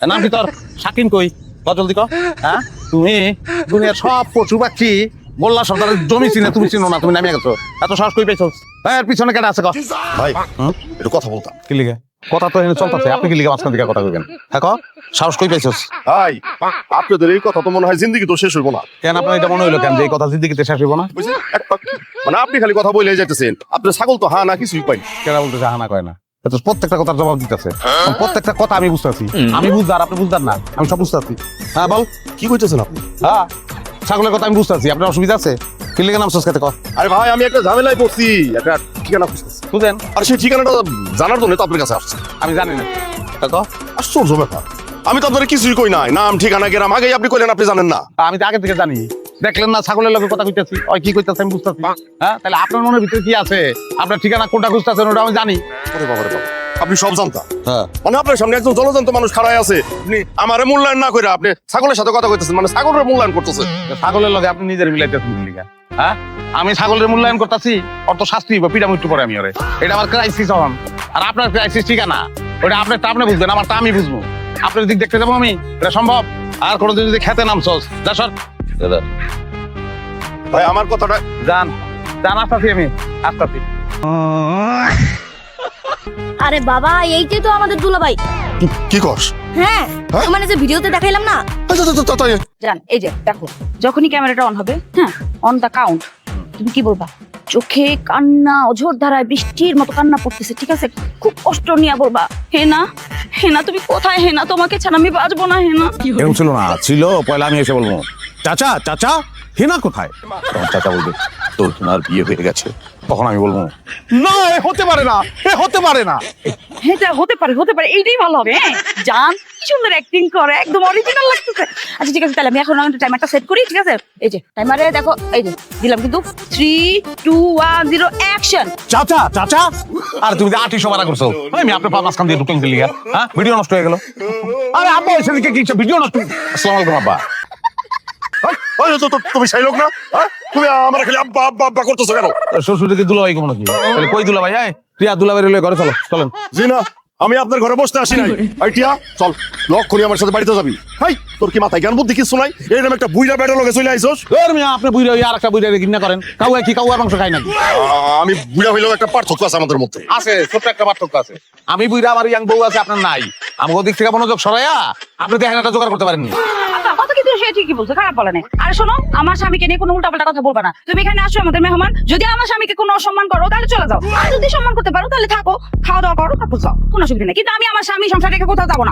নাম কি তোর? শাকিন কই? কত জলদি কর। হ্যাঁ, তুমি দুনিয়ার সব পশু পাখি মোল্লা সর্দারের জমি চিনে তুমি চিনো না, তুমি নামিয়ে গেছো। এত সাহস কই পেয়েছো? এর পিছনে কেটে আছে? ভাই একটু কথা বলতাম। কি লিগে? কথা তো এখানে চলতেছে, আপনি কি লিগে মাঝখান দিকে কথা কইবেন? হ্যাঁ, সাহস কই পেয়েছো? ভাই আপনাদের এই কথা তো মনে হয় জিন্দগি তো শেষ হইব না। কেন আপনার এটা মনে হইলো কেন যে এই কথা জিন্দিগিতে শেষ হইব না? বুঝছেন? মানে আপনি খালি কথা বলে যাইতেছেন, আপনার ছাগল তো হা না কিছুই পাই। কেন বলতেছে হানা কয় না? তো প্রত্যেকটা কথার জবাব দিতেছে, প্রত্যেকটা কথা আমি বুঝতেছি। আমি বুঝদার, আপনি বুঝদার না, আমি সব বুঝতেছি। হ্যাঁ বল, কি কইতেছেন আপনি? হ্যাঁ ছাগলের কথা আমি বুঝতেছি, আপনার অসুবিধা আছে? কি লিগে নামছস খেতে কর? আরে ভাই আমি একটা ঝামেলায় পড়ছি, একটা ঠিকানা খুঁজতেছি। বুঝেন? আর সেই ঠিকানাটা জানার জন্য তো আপনার কাছে আসছে। আমি জানি না। আশ্চর্য ব্যাপার, আমি তো আপনার কিছুই কই নাই, নাম ঠিকানা গেরাম আগেই আপনি কইলেন আপনি জানেন না। আমি তো আগে থেকে জানি। দেখলেন না ছাগলের লোকের কথা কইতেছি, ওই কি কইতেছে আমি বুঝতেছি। হ্যাঁ, তাহলে আপনার মনের ভিতরে কি আছে, আপনার ঠিকানা কোনটা খুঁজতেছেন ওটা আমি জানি। ওরে বাবা রে বাবা, আপনি সব জানতা। হ্যাঁ, মানে আপনার সামনে একজন জলজন্ত মানুষ খাড়ায় আছে, আপনি আমারে মূল্যায়ন না করে আপনি ছাগলের সাথে কথা কইতেছেন, মানে ছাগলের মূল্যায়ন করতেছেন। ছাগলের লগে আপনি নিজের মিলাইতেছেন কি লিগা? হ্যাঁ, আমি ছাগলের মূল্যায়ন করতেছি, অত শাস্তি বা পিটা মৃত্যু পরে আমি ওরে। এটা আমার ক্রাইসিস হন, আর আপনার ক্রাইসিস ঠিকানা ওটা আপনারটা আপনি বুঝবেন, আমারটা আমি বুঝবো। আপনার দিক দেখতে যাবো আমি, এটা সম্ভব? আর কোনোদিন যদি খেতে নামছস যা সর। ভাই আমার কথাটা জান জান, আসতাছি আমি, আসতাছি। আরে বাবা, এইটাই তো আমাদের দুলাভাই। কি কস? হ্যাঁ, হ্যাঁ? মানে যে ভিডিওতে দেখাইলাম না। জান এই যে দেখো, যখনই ক্যামেরাটা অন হবে, হ্যাঁ অন দা কাউন্ট, তুমি কি বলবা? চোখে কান্না অঝোর ধারায় বৃষ্টির মতো কান্না পড়তেছে, ঠিক আছে? খুব কষ্ট নিয়ে বলবা, হেনা হেনা তুমি কোথায়? হেনা তোমাকে ছাড়া আমি বাঁচবো না। হেনা এরকম ছিল না, ছিল পয়লা আমি এসে বলবো চাচা চাচা হেনা কোথায়? তখন চাচা বলবে তোর হেনার বিয়ে হয়ে গেছে। তখন আমি বলবো না, এ হতে পারে না, এ হতে পারে না। এটা হতে পারে, হতে পারে, এইটাই ভালো হবে। হ্যাঁ জান কি সুন্দর অ্যাক্টিং করে, একদম অরিজিনাল লাগতেছে। আচ্ছা ঠিক আছে, তাহলে আমি এখন টাইমারটা সেট করি, ঠিক আছে? এই যে টাইমারে দেখো, এই যে দিলাম কিন্তু 3 2 1 0 অ্যাকশন। চাচা চাচা, আর তুমি আটি সবার করছো, আমি আপনার পা মাঝখান দিয়ে ঢুকে গেলি, হ্যাঁ ভিডিও নষ্ট হয়ে গেল। আরে আব্বা সেদিকে কি ভিডিও নষ্ট? আসসালামু আলাইকুম আব্বা। তুমি সেই লোক না? হ্যাঁ? তুমি আমার খালি আব্বা আব্বা আব্বা করতেছো কেন? শ্বশুরকে দুলাভাই কেমন নাকি? তাহলে কই দুলাভাই? প্রিয়া দুলাভাই রইলে ঘরে চলো, চলেন। জি না, আমি আপনার ঘরে বসতে আসি নাই। এই টিয়া চল, লক করি আমার সাথে বাড়িতে যাবি। হাই তোর কি মাথায় জ্ঞান বুদ্ধি কিছু নাই? এরকম একটা বুইড়া বেড়া লগে চলে আইছস। আপনি বুড়ি আর একটা বুড়ি ঘৃণা করেন? কাউয়া কি কাউয়ার মাংস খাই নাকি? আমি বুইড়া হইলেও একটা পার্থক্য আছে আমাদের মধ্যে। আছে, ছোট্ট একটা পার্থক্য আছে। আমি বুইরা, আমার ইয়াং বউ আছে, আপনার নাই। আমাকে দিক থেকে মনোযোগ সরাইয়া আপনি দেখেন একটা জোগাড় করতে পারেননি। আচ্ছা কথা কিন্তু সে ঠিকই বলছে, খারাপ বলে নাই। আরে শোনো, আমার স্বামীকে নিয়ে কোনো উল্টাপাল্টা কথা বলবা না। তুমি এখানে আসো আমাদের মেহমান, যদি আমার স্বামীকে কোনো অসম্মান করো তাহলে চলে যাও, আর যদি সম্মান করতে পারো তাহলে থাকো, খাওয়া দাওয়া করো, তারপর যাও, কোনো অসুবিধা নেই। কিন্তু আমি আমার স্বামী সংসার রেখে কোথাও যাবো না।